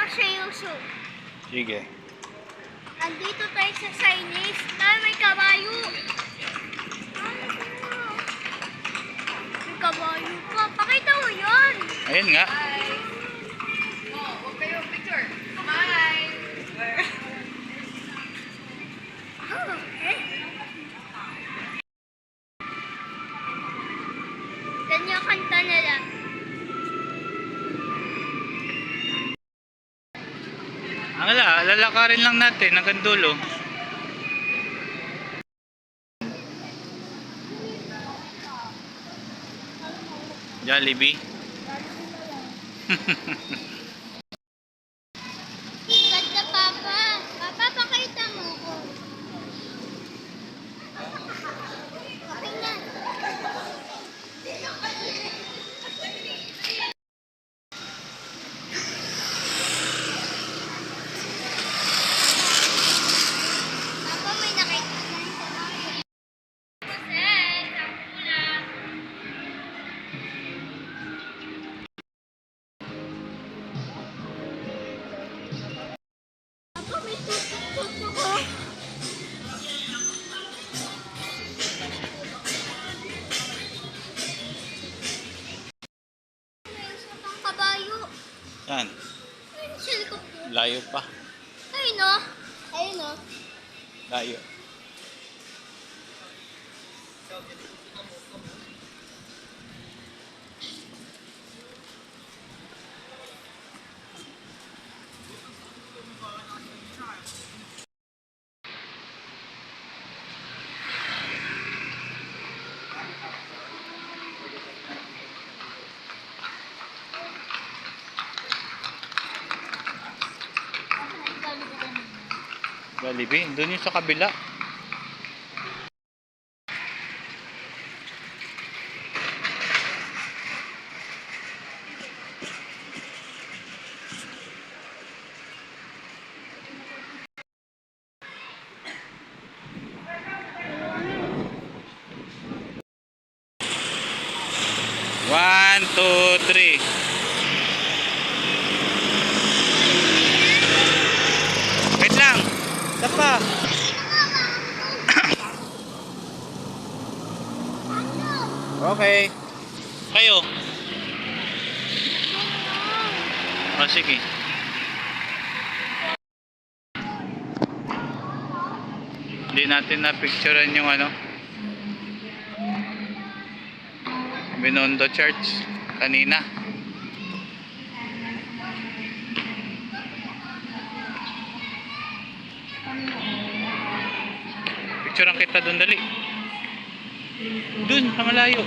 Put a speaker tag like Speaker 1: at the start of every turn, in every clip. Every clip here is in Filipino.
Speaker 1: seryoso.
Speaker 2: Sige.
Speaker 1: Andito tayo sa Chinese na may kabayo. May kabayo pa. Pakita mo yun.
Speaker 2: Ayun nga.
Speaker 3: Huwag kayo picture. Smile.
Speaker 1: Ganyan kanta nila.
Speaker 2: Lalakarin lang natin hanggang dulo. Jollibee.
Speaker 1: Ganda, Papa. Papa, pakita mo ko. Okay na. Papa, may nakita na yung kabayo. Papa, may tutok ko. May isa pang kabayo.
Speaker 2: Yan.
Speaker 1: Ayun sa likod ko.
Speaker 2: Layo pa.
Speaker 1: Ayun o. Ayun o.
Speaker 2: Layo. Jollibee. Doon yung sa kabila. One, two, three. Wait lang. Tapa. Okay. Kayo. O, sige. Hindi natin na-picturean yung ano. Binondo Church kanina. Picturean kita doon, dali. Doon, sa malayo.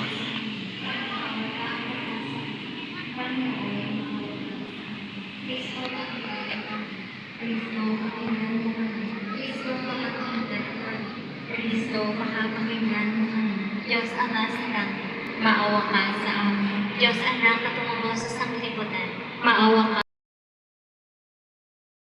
Speaker 4: Kristo, makapakinggan mo kami. Diyos Ama sa langit, maawa ka sa amin. Diyos Anak na tumubo sa sanglibutan, maawa ka